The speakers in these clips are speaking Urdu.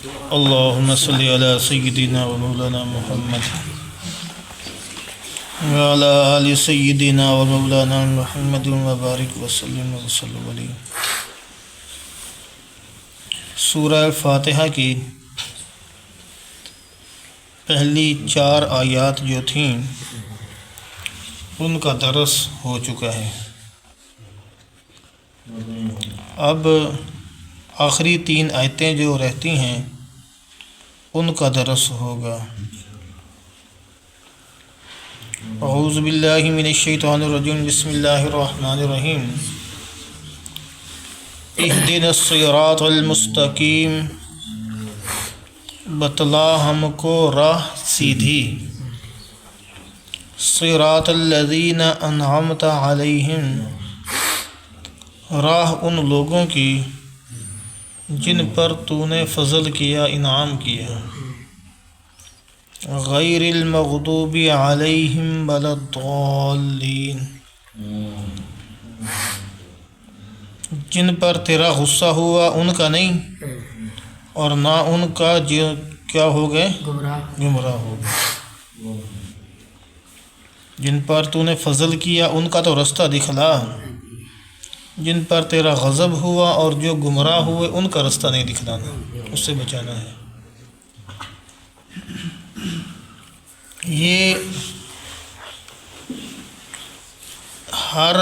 اللهم صل على سيدنا ومولانا محمد وعلى آل سيدنا ومولانا محمد وبارك وسلم علیہ۔ سورہ فاتحہ کی پہلی 4 آیات جو تھیں ان کا درس ہو چکا ہے۔ اب آخری 3 آیتیں جو رہتی ہیں ان کا درس ہوگا۔ اعوذ باللہ من الشیطان الرجیم، بسم اللہ الرحمن الرحیم۔ اہدنا الصراط المستقیم، بتلا ہم کو راہ سیدھی۔ صراط الذین انعمت علیہم، راہ ان لوگوں کی جن پر تو نے فضل کیا، انعام کیا۔ غیر المغضوب علیہم ولا الضالین، جن پر تیرا غصہ ہوا ان کا نہیں اور نہ ان کا جو کیا ہو گئے، گمراہ ہو گئے۔ جن پر تو نے فضل کیا ان کا تو رستہ دکھلا، جن پر تیرا غضب ہوا اور جو گمراہ ہوئے ان کا رستہ نہیں دکھلانا، اس سے بچانا ہے۔ یہ ہر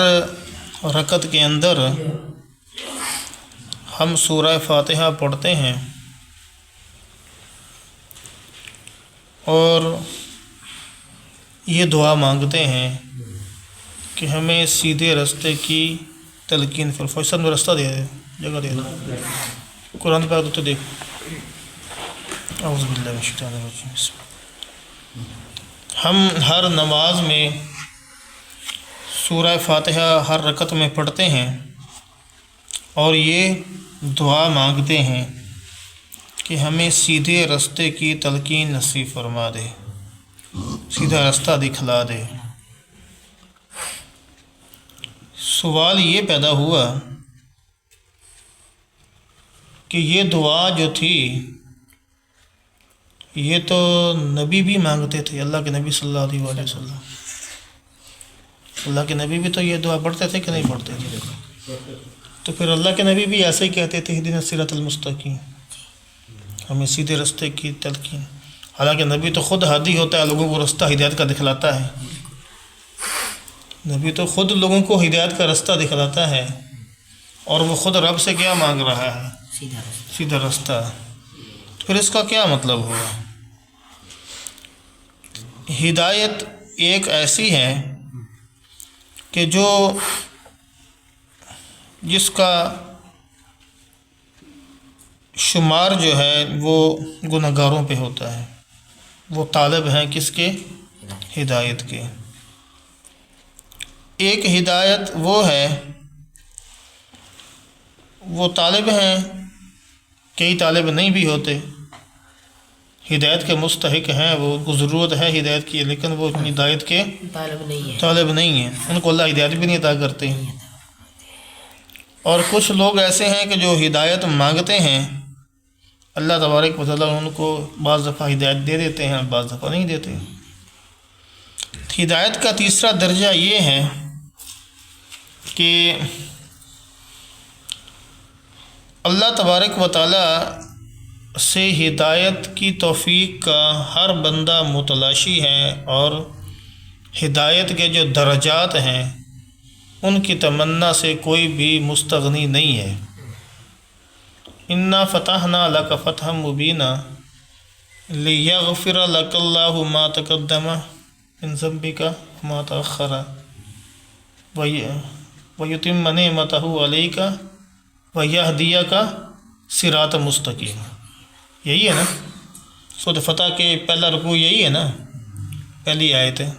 رکعت کے اندر ہم سورہ فاتحہ پڑھتے ہیں اور یہ دعا مانگتے ہیں کہ ہمیں سیدھے راستے کی تلقین فرمائے۔ سب میں رستہ دے دے، جگہ دے دے۔ قرآن پاک تو دیکھ۔ اعوذ باللہ من الشیطان الرجیم۔ ہم ہر نماز میں سورہ فاتحہ ہر رکعت میں پڑھتے ہیں اور یہ دعا مانگتے ہیں کہ ہمیں سیدھے راستے کی تلقین نصیب فرما دے، سیدھا راستہ دکھلا دے۔ سوال یہ پیدا ہوا کہ یہ دعا جو تھی یہ تو نبی بھی مانگتے تھے، اللہ کے نبی صلی اللہ علیہ وسلم۔ اللہ کے نبی بھی تو یہ دعا پڑھتے تھے کہ نہیں پڑھتے تھے؟ تو پھر اللہ کے نبی بھی ایسے ہی کہتے تھے، اہدنا الصراط المستقیم، ہمیں سیدھے راستے کی تلقین۔ حالانکہ نبی تو خود ہادی ہوتا ہے، لوگوں کو رستہ ہدایت کا دکھلاتا ہے۔ نبی تو خود لوگوں کو ہدایت کا رستہ دکھلاتا ہے اور وہ خود رب سے کیا مانگ رہا ہے؟ سیدھا راستہ۔ پھر اس کا کیا مطلب ہوا؟ ہدایت ایک ایسی ہے کہ جس کا شمار جو ہے وہ گنہگاروں پہ ہوتا ہے۔ وہ طالب ہیں کس کے؟ ہدایت کے۔ ایک ہدایت وہ ہے، وہ طالب ہیں، کئی طالب نہیں بھی ہوتے، ہدایت کے مستحق ہیں، وہ ضرورت ہے ہدایت کی، لیکن وہ ہدایت کے طالب نہیں ہیں، ان کو اللہ ہدایت بھی نہیں عطا کرتے۔ اور کچھ لوگ ایسے ہیں کہ جو ہدایت مانگتے ہیں، اللہ تبارک و تعالیٰ ان کو بعض دفعہ ہدایت دے دیتے ہیں، بعض دفعہ نہیں دیتے۔ ہدایت کا تیسرا درجہ یہ ہے کہ اللہ تبارک و تعالیٰ سے ہدایت کی توفیق کا ہر بندہ متلاشی ہے، اور ہدایت کے جو درجات ہیں ان کی تمنا سے کوئی بھی مستغنی نہیں ہے۔ انا فتحنا لک فتحا مبینا لیغفر لک اللہ ما تقدم من ذنبک وما تأخر ویتم نعمتہ علیک ویہدیک صراطا مستقیما۔ یہی ہے نا سورۃ فتح کے پہلا رکوع، یہی ہے نا پہلی آیت ہے۔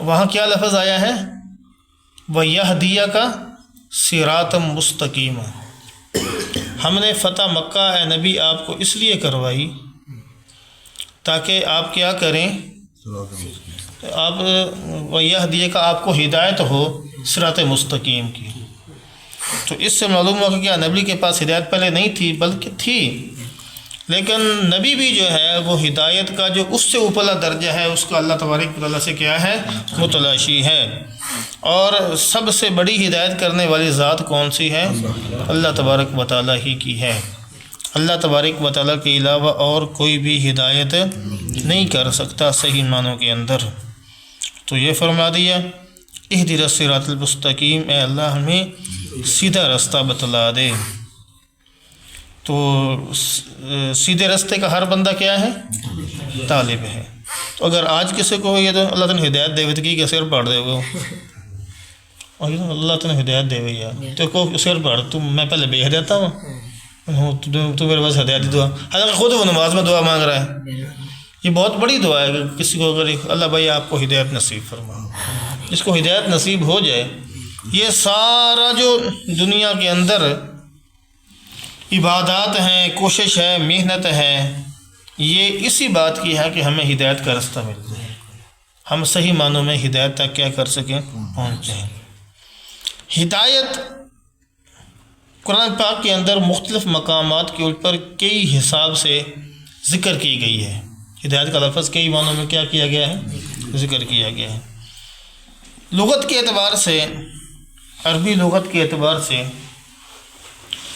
وہاں کیا لفظ آیا ہے؟ وَيَهْدِيَكَ صِرَاطًا مُسْتَقِيمًا۔ ہم نے فتح مکہ اے نبی آپ کو اس لیے کروائی تاکہ آپ کیا کریں، آپ وَيَهْدِيَكَ آپ کو ہدایت ہو صراط مستقیم کی۔ تو اس سے معلوم ہوا کہ کیا نبی کے پاس ہدایت پہلے نہیں تھی، بلکہ تھی، لیکن نبی بھی جو ہے وہ ہدایت کا جو اس سے اوپرلا درجہ ہے اس کا اللہ تبارک و تعالیٰ سے کیا ہے؟ متلاشی ہے۔ اور سب سے بڑی ہدایت کرنے والی ذات کون سی ہے؟ اللہ تبارک و تعالیٰ ہی کی ہے۔ اللہ تبارک و تعالیٰ کے علاوہ اور کوئی بھی ہدایت نہیں کر سکتا صحیح معنوں کے اندر۔ تو یہ فرما دیا اہدنا الصراط المستقیم، اے اللہ ہمیں سیدھا رستہ بتلا دے۔ تو سیدھے رستے کا ہر بندہ کیا ہے؟ طالب ہے۔ تو اگر آج کسی کو یہ تو اللہ تعالیٰ ہدایت دے کی کہ سر پاڑ دے گا، اللہ تعالیٰ ہدایت دے گا یار تو کو سر پاڑ، میں پہلے بے ہدایت ہوں تو میرے پاس ہدایت دعا، حالانکہ خود وہ نماز میں دعا مانگ رہا ہے۔ یہ بہت بڑی دعا ہے کہ کسی کو اگر اللہ بھائی آپ کو ہدایت نصیب فرما، جس کو ہدایت نصیب ہو جائے، یہ سارا جو دنیا کے اندر عبادات ہیں، کوشش ہے، محنت ہے، یہ اسی بات کی ہے کہ ہمیں ہدایت کا رستہ مل جائے، ہم صحیح معنوں میں ہدایت تک کیا کر سکیں؟ پہنچ جائیں۔ ہدایت قرآن پاک کے اندر مختلف مقامات کے اوپر کئی حساب سے ذکر کی گئی ہے۔ ہدایت کا لفظ کئی معنوں میں کیا کیا گیا ہے؟ ذکر کیا گیا ہے۔ لغت کے اعتبار سے، عربی لغت کے اعتبار سے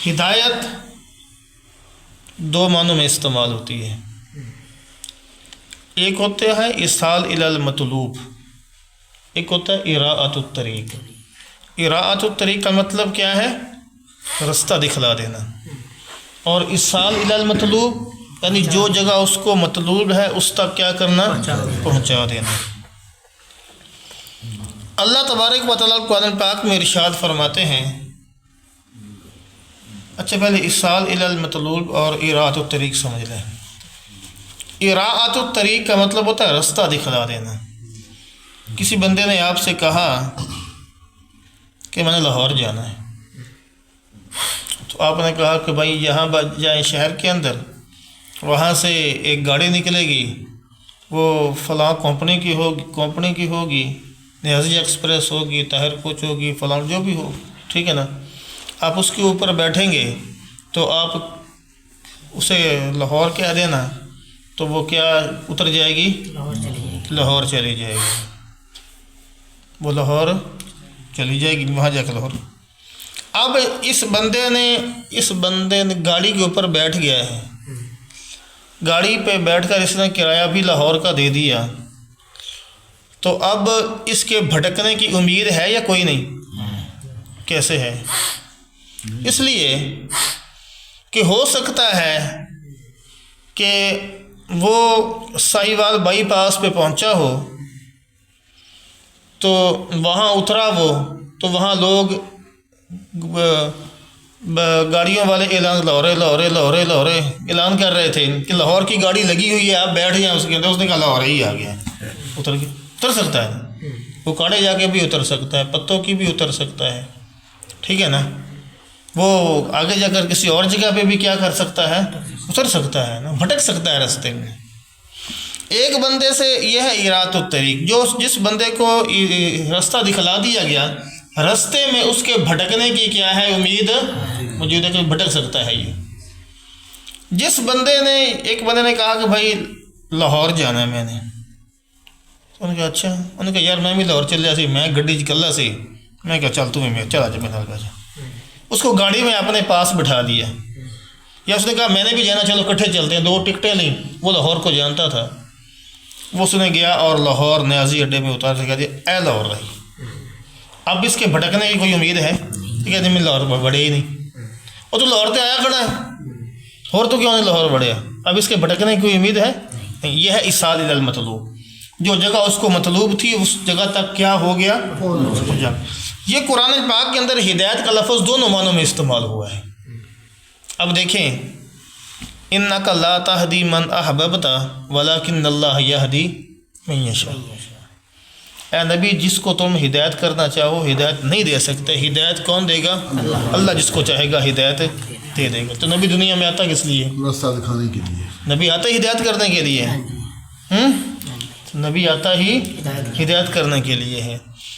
ہدایت دو معنوں میں استعمال ہوتی ہے۔ ایک ہوتا ہے ایصال الی المطلوب، ایک ہوتا ہے اراءۃ الطریق۔ اراءۃ الطریق کا مطلب کیا ہے؟ رستہ دکھلا دینا، اور ایصال الی المطلوب یعنی جو جگہ اس کو مطلوب ہے اس تک کیا کرنا؟ پہنچا دینا۔ اللہ تبارک و تعالیٰ قرآن پاک میں ارشاد فرماتے ہیں، اچھا پہلے ایصال الی المطلوب اور اراءۃ الطریق سمجھ لیں۔ اراءۃ الطریق کا مطلب ہوتا ہے رستہ دکھلا دینا۔ کسی بندے نے آپ سے کہا کہ میں نے لاہور جانا ہے، تو آپ نے کہا کہ بھائی یہاں جائیں شہر کے اندر، وہاں سے ایک گاڑی نکلے گی، وہ فلاں کمپنی کی ہوگی، نیازی ایکسپریس ہوگی، طاہر کوچ ہوگی، فلاں جو بھی ہو، ٹھیک ہے نا، آپ اس کے اوپر بیٹھیں گے تو آپ اسے لاہور کہہ دینا تو وہ کیا اتر جائے گی؟ لاہور چلی جائے گی، وہ لاہور چلی جائے گی، وہاں جا کے لاہور۔ اب اس بندے نے گاڑی کے اوپر بیٹھ گیا ہے، گاڑی پہ بیٹھ کر اس نے کرایہ بھی لاہور کا دے دیا، تو اب اس کے بھٹکنے کی امید ہے یا کوئی نہیں؟ کیسے ہے؟ اس لیے کہ ہو سکتا ہے کہ وہ ساہیوال بائی پاس پہ پہنچا ہو تو وہاں اترا وہ، تو وہاں لوگ گاڑیوں والے اعلان لاہور اعلان کر رہے تھے کہ لاہور کی گاڑی لگی ہوئی ہے، آپ بیٹھ جائیں اس کے اندر۔ اس نے کہا لاہور ہی آ گیا، اتر سکتا ہے، وہ کاڑے جا کے بھی اتر سکتا ہے، پتوں کی بھی اتر سکتا ہے، ٹھیک ہے نا، وہ آگے جا کر کسی اور جگہ پہ بھی کیا کر سکتا ہے؟ اتر سکتا ہے نا، بھٹک سکتا ہے راستے میں۔ ایک بندے سے یہ ہے اراءۃ الطریق، جس بندے کو راستہ دکھلا دیا گیا، راستے میں اس کے بھٹکنے کی کیا ہے؟ امید موجود ہے کہ بھٹک سکتا ہے۔ یہ جس بندے نے، ایک بندے نے کہا کہ بھائی لاہور جانا ہے میں نے، انہوں نے کہا اچھا، انہوں نے کہا یار میں بھی لاہور چل جا سی، میں گڈی چلا سی، میں کہا چل تمہیں چلا جا میرے گھر جا۔ اس کو گاڑی میں اپنے پاس بٹھا دیا، یا اس نے کہا میں نے بھی جانا، چلو کٹھے چلتے ہیں، 2 ٹکٹیں لیں۔ وہ لاہور کو جانتا تھا، وہ اس نے گیا اور لاہور نیازی اڈے میں اتار سے کہا دیا اے لاہور رہی۔ اب اس کے بھٹکنے کی کوئی امید ہے؟ کہتے میں لاہور بڑھے ہی نہیں، اور تو لاہور سے آیا کھڑا ہے، اور تو کیوں نہیں لاہور بڑھیا؟ اب اس کے بھٹکنے کی کوئی امید ہے؟ یہ ہے ایصال الی المطلوب، جو جگہ اس کو مطلوب تھی اس جگہ تک کیا ہو گیا؟ یہ قرآن پاک کے اندر ہدایت کا لفظ دونوں معنوں میں استعمال ہوا ہے۔ اب دیکھیں، انک لا تہدی من احببت ولکن اللہ یہدی من یشاء، اے نبی جس کو تم ہدایت کرنا چاہو ہدایت نہیں دے سکتے، ہدایت کون دے گا؟ اللہ جس کو چاہے گا ہدایت دے دے گا۔ تو نبی دنیا میں آتا کس لیے؟ راستہ دکھانے کے لیے۔ نبی آتا ہی ہدایت کرنے کے لیے، نبی آتا ہی ہدایت کرنے کے لیے ہے۔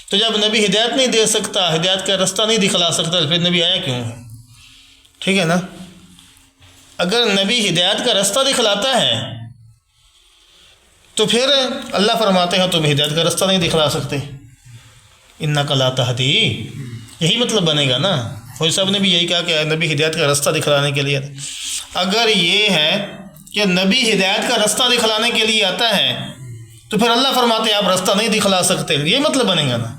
تو جب نبی ہدایت نہیں دے سکتا، ہدایت کا راستہ نہیں دکھلا سکتا، پھر نبی آیا کیوں ہے؟ ٹھیک ہے نا۔ اگر نبی ہدایت کا رستہ دکھلاتا ہے تو پھر اللہ فرماتے ہیں تم ہدایت کا رستہ نہیں دکھلا سکتے، انک لا تہدی، یہی مطلب بنے گا نا۔ فوجی صاحب نے بھی یہی کہا کہ نبی ہدایت کا رستہ دکھلانے کے لیے، اگر یہ ہے کہ نبی ہدایت کا رستہ دکھلانے کے لیے آتا ہے تو پھر اللہ فرماتے ہیں آپ رستہ نہیں دکھلا سکتے، یہ مطلب بنے گا نا۔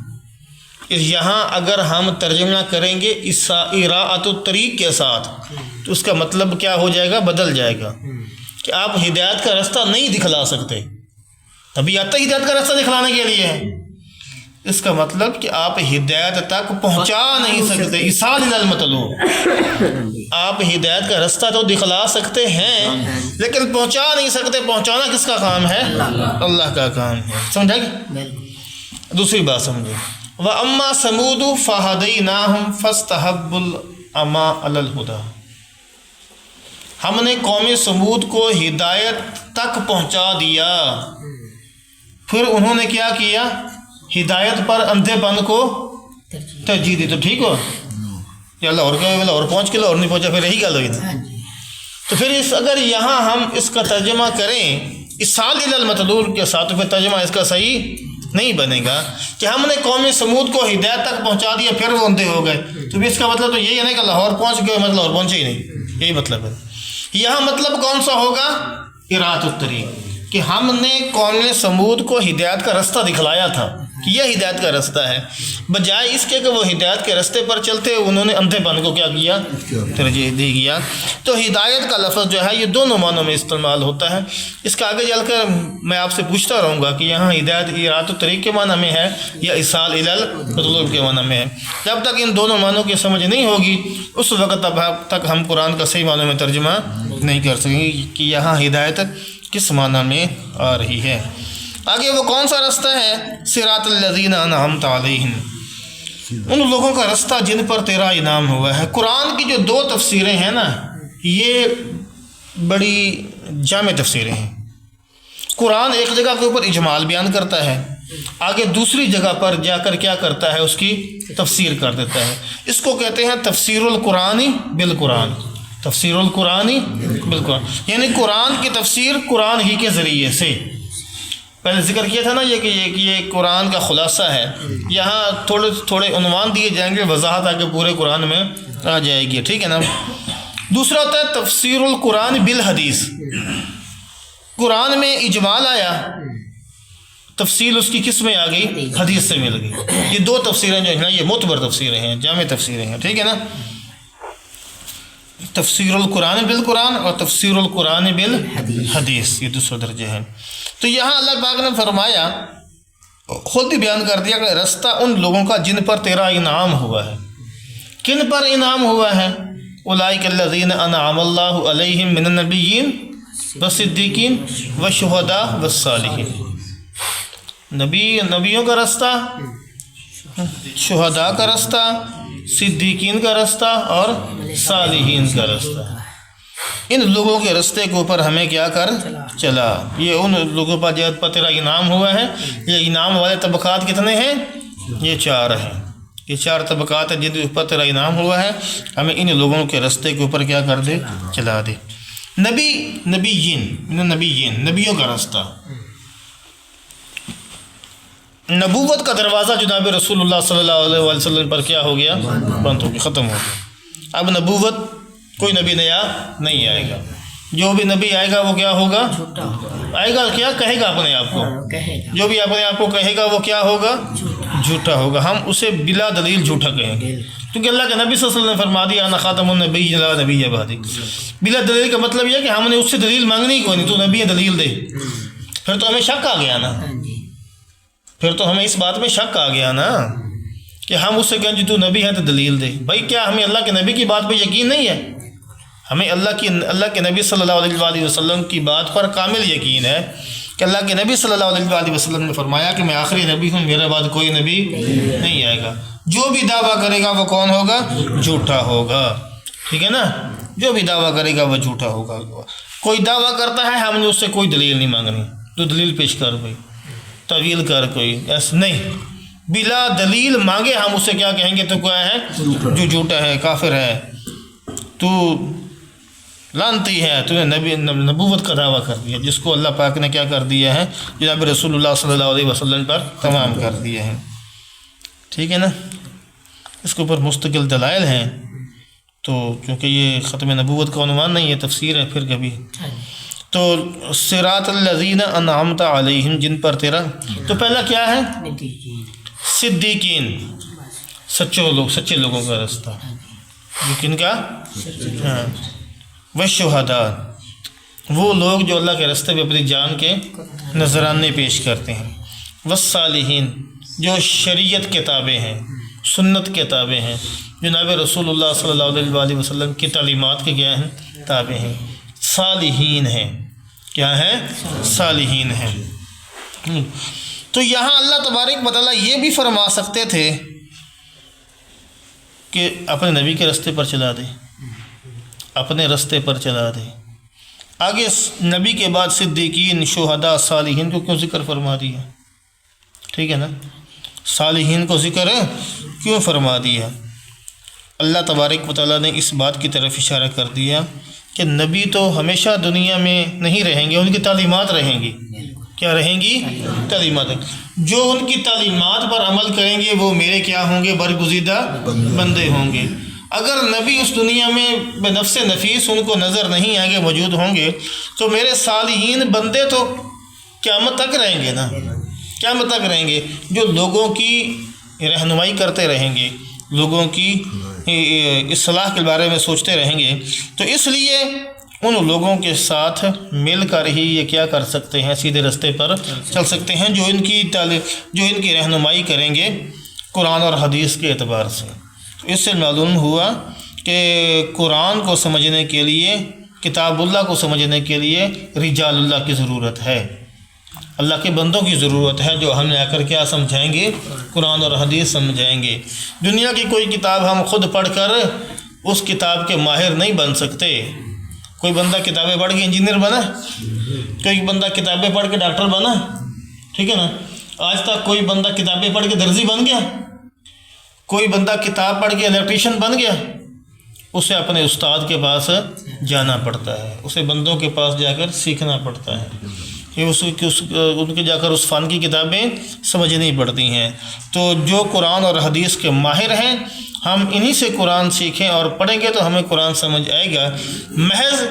یہاں اگر ہم ترجمہ کریں گے اراءۃ الطریق کے ساتھ تو اس کا مطلب کیا ہو جائے گا، بدل جائے گا کہ آپ ہدایت کا رستہ نہیں دکھلا سکتے، تبھی آتا ہدایت کا رستہ دکھلانے کے لیے ہے۔ اس کا مطلب کہ آپ ہدایت تک پہنچا نہیں سکتے، ایصال الی المطلوب، آپ ہدایت کا رستہ تو دکھلا سکتے ہیں لیکن پہنچا نہیں سکتے۔ پہنچانا کس کا کام ہے؟ اللہ کا کام ہے، سمجھا گیا؟ دوسری بات سمجھو، وَأَمَّا ثَمُودُ فَهَدَيْنَاهُمْ فَاسْتَحَبُّوا الْعَمَىٰ عَلَى الْهُدَىٰ، ہم نے قوم سمود کو ہدایت تک پہنچا دیا، پھر انہوں نے کیا کیا؟ ہدایت پر اندھے پن کو ترجیح دی۔ تو ٹھیک ہو یا لاہور کا لاہور پہنچ کے لاہور نہیں پہنچا، پھر یہی گل ہوئی نا۔ تو پھر اگر یہاں ہم اس کا ترجمہ کریں ایصال الی المطلوب کے ساتھ تو پھر ترجمہ اس کا صحیح نہیں بنے گا کہ ہم نے قوم سمود کو ہدایت تک پہنچا دیا پھر وہ اندھے ہو گئے، تو اس کا مطلب تو یہی ہے نا کہ لاہور پہنچ گئے مطلب لاہور پہنچے ہی نہیں، یہی مطلب ہے۔ یہاں مطلب کون سا ہوگا؟ اراءۃ الطریق، کہ ہم نے قوم سمود کو ہدایت کا رستہ دکھلایا تھا کہ یہ ہدایت کا رستہ ہے، بجائے اس کے کہ وہ ہدایت کے رستے پر چلتے انہوں نے اندھے پن کو کیا کیا؟ ترجیح دی گیا۔ تو ہدایت کا لفظ جو ہے یہ دونوں معنوں میں استعمال ہوتا ہے۔ اس کا آگے چل کر میں آپ سے پوچھتا رہوں گا کہ یہاں ہدایت اراءۃ الطریق کے معنی میں ہے یا ایصال الی المطلوب کے معنی میں ہے۔ جب تک ان دونوں معنوں کی سمجھ نہیں ہوگی اس وقت تک ہم قرآن کا صحیح معنوں میں ترجمہ نہیں کر سکیں گے کہ یہاں ہدایت کس معنی میں آ رہی ہے۔ آگے وہ کون سا رستہ ہے؟ صراط الذین انعمت علیہم، ان لوگوں کا رستہ جن پر تیرا انعام ہوا ہے۔ قرآن کی جو دو تفسیریں ہیں نا یہ بڑی جامع تفسیریں ہیں۔ قرآن ایک جگہ کے اوپر اجمال بیان کرتا ہے، آگے دوسری جگہ پر جا کر کیا کرتا ہے؟ اس کی تفسیر کر دیتا ہے۔ اس کو کہتے ہیں تفسیر القرآن بالقرآن، تفسیر القرآن بالقرآن، یعنی قرآن کی تفسیر قرآن ہی کے ذریعے سے۔ پہلے ذکر کیا تھا نا یہ کہ یہ قرآن کا خلاصہ ہے، یہاں تھوڑے عنوان دیے جائیں گے، وضاحت آگے پورے قرآن میں آ جائے گی، ٹھیک ہے نا۔ دوسرا ہوتا ہے تفسیر القرآن بالحدیث، قرآن میں اجمال آیا، تفصیل اس کی کس میں آ گئی؟ حدیث سے مل گئی۔ یہ دو تفسیریں جو ہیں یہ معتبر تفسیریں ہیں، جامع تفسیریں ہیں، ٹھیک ہے نا۔ تفسیر القرآن بالقرآن اور تفسیر القرآن بالحدیث، یہ دوسرا درجہ ہے۔ تو یہاں اللہ پاک نے فرمایا، خود ہی بیان کر دیا کہ رستہ ان لوگوں کا جن پر تیرا انعام ہوا ہے۔ کن پر انعام ہوا ہے؟ اولئک الذین انعم اللہ علیہم من النبیین والصدیقین والشہداء والصالحین، نبیوں کا رستہ، شہداء کا رستہ، صدیقین کا رستہ اور صالحین کا رستہ۔ ان لوگوں کے رستے کے اوپر ہمیں کیا کر چلا، یہ ان لوگوں پر جن پر تیرا انعام ہوا ہے۔ یہ انعام والے طبقات کتنے ہیں؟ یہ چار ہیں، یہ چار طبقات ہیں جن پر تیرا انعام ہوا ہے، ہمیں ان لوگوں کے رستے کے اوپر کیا کر دے؟ چلا دے۔ نبیین، نبیوں کا رستہ، نبوت کا دروازہ جناب رسول اللہ صلی اللہ علیہ وسلم پر کیا ہو گیا؟ بند ہو گیا، ختم ہو گیا۔ اب نبوت کوئی نبی نیا نہیں آئے گا، جو بھی نبی آئے گا وہ کیا ہوگا؟ آئے گا کیا کہے گا اپنے آپ کو؟ جو بھی اپنے آپ کو کہے گا وہ کیا ہوگا؟ جھوٹا ہوگا، ہم اسے بلا دلیل جھوٹا کہیں گے، کیونکہ اللہ کے نبی صلی اللہ علیہ وسلم نے فرما دیا انا خاتم النبی لا نبی بعدی۔ بلا دلیل کا مطلب یہ کہ ہم نے اس سے دلیل مانگنی کوئی نہیں، تو نبی دلیل دے، پھر تو ہمیں شک آ گیا نا، پھر تو ہمیں اس بات میں شک آ گیا نا کہ ہم اس سے کہیں جی تو نبی ہے تو دلیل دے۔ بھائی کیا ہمیں اللہ کے نبی کی بات پہ یقین نہیں ہے؟ ہمیں اللہ کے نبی صلی اللہ علیہ وسلم کی بات پر کامل یقین ہے کہ اللہ کے نبی صلی اللہ علیہ وسلم نے فرمایا کہ میں آخری نبی ہوں، میرے بعد کوئی نبی نہیں آئے گا۔ جو بھی دعویٰ کرے گا وہ کون ہوگا؟ جھوٹا ہوگا، ٹھیک ہے نا، جو بھی دعویٰ کرے گا وہ جھوٹا ہوگا۔ کوئی دعویٰ کرتا ہے ہم نے اس سے کوئی دلیل نہیں مانگنی، تو دلیل پیش کر بھائی، طویل کر، کوئی ایسا نہیں، بلا دلیل مانگے ہم اسے کیا کہیں گے؟ تو کیا ہے؟ جو جھوٹا ہے، کافر ہے۔ تو لانتی ہے، تو نے نبوت کا دعویٰ کر دیا، جس کو اللہ پاک نے کیا کر دیا ہے، جناب رسول اللہ صلی اللہ علیہ وسلم پر تمام کر دیا ہے۔ ٹھیک ہے نا، اس کے اوپر مستقل دلائل ہیں، تو چونکہ یہ ختم نبوت کا عنوان نہیں ہے، تفسیر ہے پھر کبھی۔ تو صراط الذین انعمت علیہم، جن پر تیرا، تو پہلا کیا ہے؟ صدیقین، سچے لوگوں کا رستہ، کن کا؟ ہاں، والشہداء، وہ لوگ جو اللہ کے راستے میں اپنی جان کے نذرانے پیش کرتے ہیں، والصالحین، جو شریعت کے تابع ہیں، سنت کے تابع ہیں، جناب رسول اللہ صلی اللہ علیہ وسلم کی تعلیمات کے کیا ہیں؟ تابع ہیں، صالحین ہیں۔ کیا ہیں؟ صالحین ہیں۔ تو یہاں اللہ تبارک و تعالیٰ یہ بھی فرما سکتے تھے کہ اپنے نبی کے راستے پر چلا دے، اپنے راستے پر چلا دے۔ آگے نبی کے بعد صدیقین، شہداء، صالحین کو کیوں ذکر فرما دیا؟ ٹھیک ہے نا، صالحین کو ذکر کیوں فرما دیا؟ اللہ تبارک و تعالیٰ نے اس بات کی طرف اشارہ کر دیا کہ نبی تو ہمیشہ دنیا میں نہیں رہیں گے، ان کی تعلیمات رہیں گی۔ کیا رہیں گی؟ تعلیمات۔ جو ان کی تعلیمات پر عمل کریں گے وہ میرے کیا ہوں گے؟ برگزیدہ بندے ہوں گے۔ اگر نبی اس دنیا میں بنفس نفیس ان کو نظر نہیں آئیں گے، موجود ہوں گے، تو میرے صالحین بندے تو قیامت تک رہیں گے نا، قیامت تک رہیں گے، جو لوگوں کی رہنمائی کرتے رہیں گے، لوگوں کی اصلاح کے بارے میں سوچتے رہیں گے۔ تو اس لیے ان لوگوں کے ساتھ مل کر ہی یہ کیا کر سکتے ہیں؟ سیدھے راستے پر چل سکتے ہیں، جو ان کی رہنمائی کریں گے قرآن اور حدیث کے اعتبار سے۔ اس سے معلوم ہوا کہ قرآن کو سمجھنے کے لیے، کتاب اللہ کو سمجھنے کے لیے رجال اللہ کی ضرورت ہے، اللہ کے بندوں کی ضرورت ہے، جو ہمیں آ کر کیا سمجھائیں گے؟ قرآن اور حدیث سمجھائیں گے۔ دنیا کی کوئی کتاب ہم خود پڑھ کر اس کتاب کے ماہر نہیں بن سکتے۔ کوئی بندہ کتابیں پڑھ کے انجینئر بنا، کوئی بندہ کتابیں پڑھ کے ڈاکٹر بنا، ٹھیک ہے نا، آج تک کوئی بندہ کتابیں پڑھ کے درزی بن گیا، کوئی بندہ کتاب پڑھ کے الیکٹریشین بن گیا؟ اسے اپنے استاد کے پاس جانا پڑتا ہے، اسے بندوں کے پاس جا کر سیکھنا پڑتا ہے، ان کے جا کر اس فن کی کتابیں سمجھنی پڑتی ہیں۔ تو جو قرآن اور حدیث کے ماہر ہیں، ہم انہی سے قرآن سیکھیں اور پڑھیں گے تو ہمیں قرآن سمجھ آئے گا۔ محض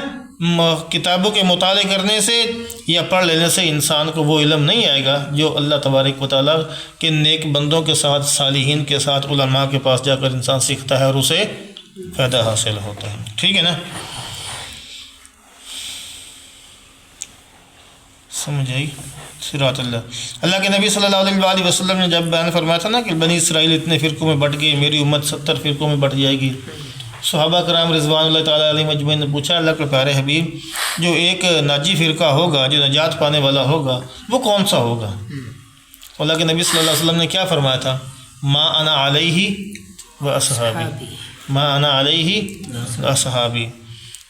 کتابوں کے مطالعے کرنے سے یا پڑھ لینے سے انسان کو وہ علم نہیں آئے گا جو اللہ تبارک و تعالیٰ کے نیک بندوں کے ساتھ، صالحین کے ساتھ، علماء کے پاس جا کر انسان سیکھتا ہے اور اسے فائدہ حاصل ہوتا ہے۔ ٹھیک ہے نا، سمجھ آئی؟ صراط اللہ کے نبی صلی اللہ علیہ وسلم نے جب بیان فرمایا تھا نا کہ بنی اسرائیل اتنے فرقوں میں بٹ گئی، میری امت 70 فرقوں میں بٹ جائے گی، صحابہ کرام رضوان اللہ تعالیٰ علیہ مجمعین نے پوچھا اللہ کے پیارے حبیب، جو ایک ناجی فرقہ ہوگا، جو نجات پانے والا ہوگا، وہ کون سا ہوگا؟ اللہ کے نبی صلی اللہ علیہ وسلم نے کیا فرمایا تھا؟ ما انا علیہ و اصحابی، ما انا علیہ و اصحابی،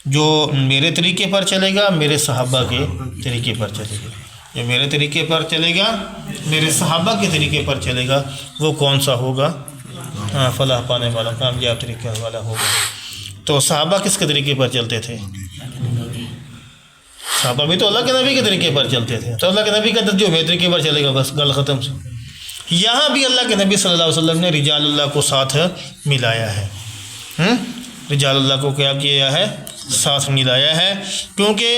جو میرے طریقے پر چلے گا، میرے صحابہ کے طریقے پر چلے گا، جو میرے طریقے پر چلے گا، میرے صحابہ کے طریقے پر چلے گا، وہ کون سا ہوگا؟ فلاح پانے والا، کامیاب طریقے والا ہوگا۔ تو صحابہ کس کے طریقے پر چلتے تھے؟ صحابہ بھی تو اللہ کے نبی کے طریقے پر چلتے تھے، تو اللہ کے نبی کا جو میرے طریقے پر چلے گا، بس گل ختم سے۔ یہاں بھی اللہ کے نبی صلی اللہ علیہ وسلم نے رجال اللہ کو ساتھ ملایا ہے، رجال اللہ کو کیا کیا ہے؟ ساتھ ملایا ہے، کیونکہ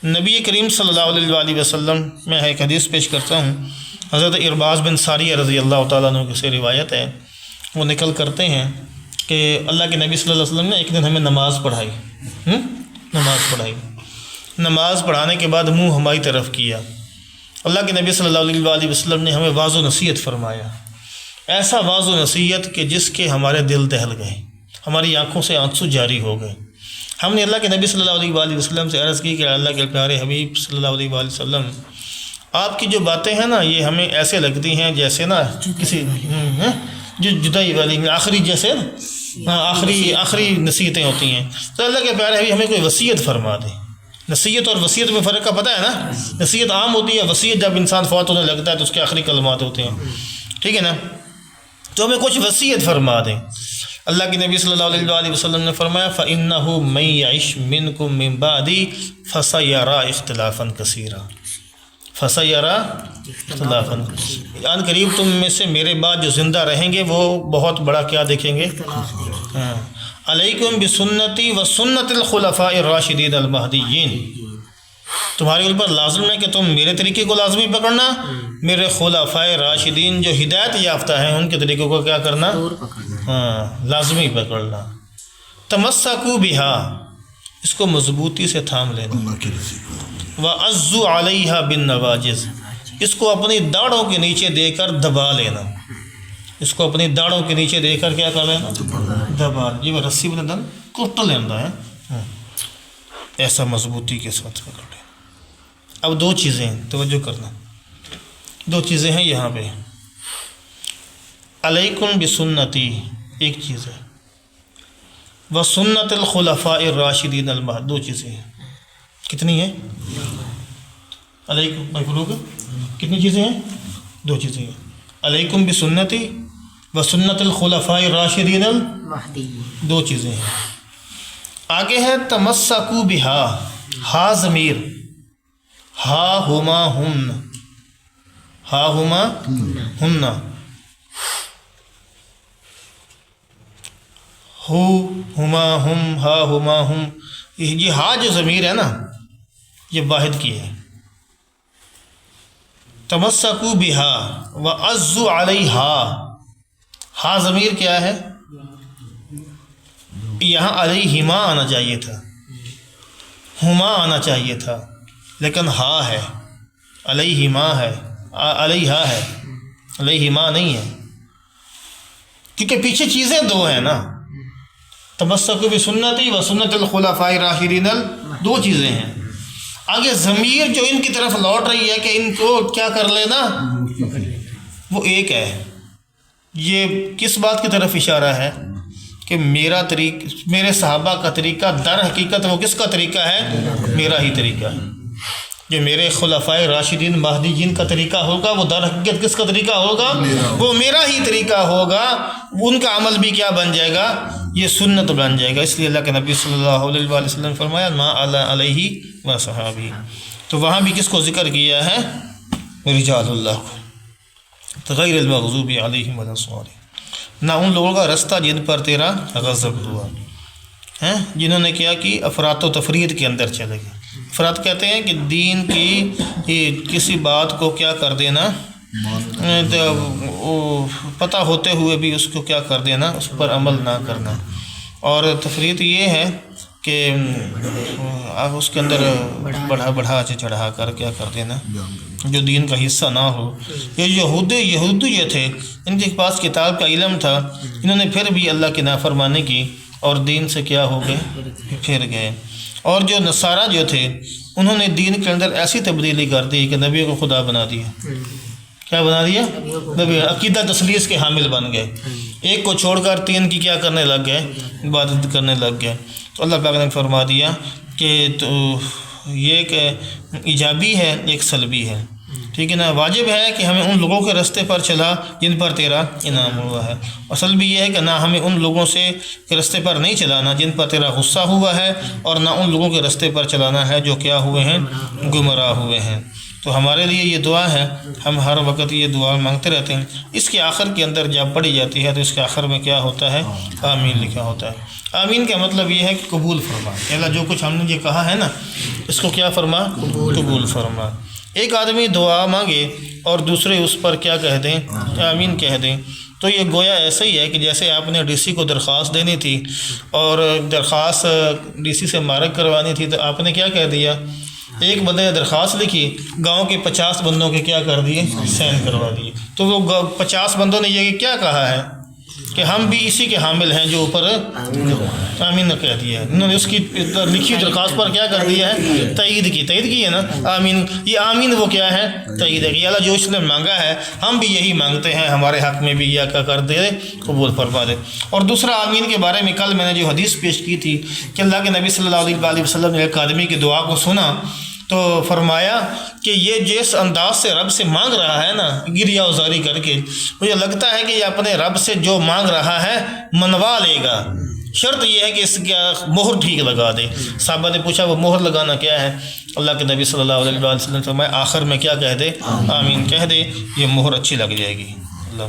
نبی کریم صلی اللہ علیہ وسلم، میں ایک حدیث پیش کرتا ہوں، حضرت ارباز بن ساریہ رضی اللہ تعالیٰ عنہ سے روایت ہے، وہ نقل کرتے ہیں کہ اللہ کے نبی صلی اللہ علیہ وسلم نے ایک دن ہمیں نماز پڑھائی، نماز پڑھانے کے بعد منہ ہماری طرف کیا۔ اللہ کے نبی صلی اللہ علیہ وسلم نے ہمیں واعظ و نصیحت فرمایا، ایسا واعظ و نصیحت کہ جس کے ہمارے دل دہل گئے، ہماری آنکھوں سے آنسو جاری ہو گئے۔ ہم نے اللہ کے نبی صلی اللہ علیہ وسلم سے عرض کی کہ اللہ کے پیارے حبیب صلی اللہ علیہ وسلم، آپ کی جو باتیں ہیں نا، یہ ہمیں ایسے لگتی ہیں جیسے نا کسی جو جدائی والی آخری، جیسے آخری نصیحتیں ہوتی ہیں۔ تو اللہ کے پیارے حبیب ہمیں کوئی وصیت فرما دیں۔ نصیحت اور وصیت میں فرق کا پتہ ہے نا، نصیحت عام ہوتی ہے، وصیت جب انسان فوت ہونے لگتا ہے تو اس کے آخری کلمات ہوتے ہیں، ٹھیک ہے نا، تو ہمیں کچھ وصیت فرما دیں۔ اللہ کے نبی صلی اللہ علیہ وسلم نے فرمایا فَإِنَّهُ مَن يَعِشْ مِنْكُم مِّن بَعْدِي فَسَيَرَىٰ اخْتِلَافًا كَثِيرًا فَسَيَرَىٰ اخْتِلَافًا كَثِيرًا، ان قریب تم میں سے میرے بعد جو زندہ رہیں گے وہ بہت بڑا کیا دیکھیں گے؟ علیکم بسنتی و سنت الخلفاء الراشدین المہدیین، تمہارے اوپر لازم ہے کہ تم میرے طریقے کو لازمی پکڑنا، میرے خلفاء راشدین جو ہدایت یافتہ ہیں ان کے طریقوں کو کیا کرنا؟ لازمی پکڑنا۔ تمسکوا بہا، اس کو مضبوطی سے تھام لینا، وعضوا علیہا بالنواجذ، اس کو اپنی داڑھوں کے نیچے دے کر دبا لینا، اس کو اپنی داڑھوں کے نیچے دے کر کیا کر لینا؟ دبا، یہ وہ رسی بنا دن کٹ لینا ہے، ایسا مضبوطی کے ساتھ پکڑ لیں۔ اب دو چیزیں توجہ کرنا، دو چیزیں ہیں یہاں پہ، علیکم بسنتی ایک چیز ہے، وسنت الخلفاء الراشدین المہدیین دو چیزیں ہیں، کتنی ہیں؟ علیکم مفروض کتنی چیزیں ہیں؟ دو چیزیں ہیں، علیکم بسنتی وسنت الخلفاء الراشدین المہدیین، دو چیزیں ہیں۔ آگے ہے تمسکوا بہا، ہا ضمیر، ہا ہما ہن، ہا ہما ہن، ہو ہما ہم، ہا ہما ہم، یہ ہا جو ضمیر ہے نا یہ واحد کی ہے۔ تمسکوا بہا وعضوا علیہا، ہا ضمیر کیا ہے؟ یہاں علیہما آنا چاہیے تھا، ہما آنا چاہیے تھا، لیکن ہا ہے، علیہما ہے، علیہا ہے، علیہما نہیں ہے، کیونکہ پیچھے چیزیں دو ہیں نا، تمسکوا بسنتی و سنت الخلفاء الراشدین، دو چیزیں ہیں۔ آگے ضمیر جو ان کی طرف لوٹ رہی ہے کہ ان کو کیا کر لینا، وہ ایک ہے۔ یہ کس بات کی طرف اشارہ ہے؟ کہ میرے صحابہ کا طریقہ در حقیقت وہ کس کا طریقہ ہے؟ میرا ہی طریقہ ہے۔ جو میرے خلفاء راشدین مہدیین کا طریقہ ہوگا وہ در حقیقت کس کا طریقہ ہوگا؟ وہ میرا ہی طریقہ ہوگا، ان کا عمل بھی کیا بن جائے گا؟ یہ سنت بن جائے گا۔ اس لیے اللہ کے نبی صلی اللہ علیہ وسلم نے فرمایا ما علیہ و صحابی، تو وہاں بھی کس کو ذکر کیا ہے؟ رجال اللہ کو، غیر المغضوب علیہم ولا الضالین، نہ ان لوگوں کا رستہ جن پر تیرا غضب ہوا ہے، جنہوں نے کیا کہ افراط و تفرید کے اندر چلے گئے۔ افراط کہتے ہیں کہ دین کی کسی بات کو کیا کر دینا، پتہ ہوتے ہوئے بھی اس کو کیا کر دینا، اس پر عمل نہ کرنا، اور تفرید یہ ہے کہ اس کے اندر بڑھا چڑھا کر کیا کر دینا جو دین کا حصہ نہ ہو۔ یہ یہودی جو تھے ان کے پاس کتاب کا علم تھا، انہوں نے پھر بھی اللہ کی نافرمانی کی اور دین سے کیا ہو گئے؟ پھر گئے۔ اور جو نصارہ جو تھے انہوں نے دین کے اندر ایسی تبدیلی کر دی کہ نبی کو خدا بنا دیا۔ کیا بنا دیا؟ نبی، عقیدہ تثلیث کے حامل بن گئے، ایک کو چھوڑ کر تین کی کیا کرنے لگ گئے؟ عبادت کرنے لگ گئے۔ تو اللہ پاک نے فرما دیا کہ تو یہ ایک ایجابی ہے، ایک سلبی ہے، ٹھیک ہے نا۔ واجب ہے کہ ہمیں ان لوگوں کے رستے پر چلا جن پر تیرا انعام ہوا ہے، اصل بھی یہ ہے کہ نہ ہمیں ان لوگوں سے کے رستے پر نہیں چلانا جن پر تیرا غصہ ہوا ہے، اور نہ ان لوگوں کے رستے پر چلانا ہے جو کیا ہوئے ہیں؟ گمراہ ہوئے ہیں۔ تو ہمارے لیے یہ دعا ہے، ہم ہر وقت یہ دعا مانگتے رہتے ہیں۔ اس کے آخر کے اندر جب پڑھی جاتی ہے تو اس کے آخر میں کیا ہوتا ہے؟ آمین لکھا ہوتا ہے۔ آمین کا مطلب یہ ہے کہ قبول فرما، اللہ جو کچھ ہم نے یہ کہا ہے نا اس کو کیا فرما؟ قبول فرما۔ ایک آدمی دعا مانگے اور دوسرے اس پر کیا کہہ دیں؟ آمین کہہ دیں، تو یہ گویا ایسا ہی ہے کہ جیسے آپ نے ڈی سی کو درخواست دینی تھی اور درخواست ڈی سی سے مارک کروانی تھی، تو آپ نے کیا کہہ دیا؟ ایک بندے نے درخواست لکھی، گاؤں کے 50 بندوں کے کیا کر دیے؟ سائن کروا دیے۔ تو وہ 50 بندوں نے یہ کیا کہا ہے کہ ہم بھی اسی کے حامل ہیں جو اوپر آمین کہہ دیا ہے۔ انہوں نے اس کی لکھی درخواست پر کیا کر دیا ہے؟ تائید کی ہے نا۔ آمین، یہ آمین وہ کیا ہے؟ تائید ہے کہ اللہ جو اس نے مانگا ہے ہم بھی یہی مانگتے ہیں، ہمارے حق میں بھی یہ کیا کر دے؟ قبول فرما دے۔ اور دوسرا آمین کے بارے میں کل میں نے جو حدیث پیش کی تھی کہ اللہ کے نبی صلی اللہ علیہ وسلم نے ایک آدمی کی دعا کو سنا تو فرمایا کہ یہ جس انداز سے رب سے مانگ رہا ہے نا گریہ ازاری کر کے، مجھے لگتا ہے کہ یہ اپنے رب سے جو مانگ رہا ہے منوا لے گا، شرط یہ ہے کہ اس کی مہر ٹھیک لگا دے۔ صحابہ نے پوچھا وہ مہر لگانا کیا ہے؟ اللہ کے نبی صلی اللہ علیہ وسلم نے فرمایا آخر میں کیا کہہ دے؟ آمین کہہ دے، یہ مہر اچھی لگ جائے گی۔ اللہ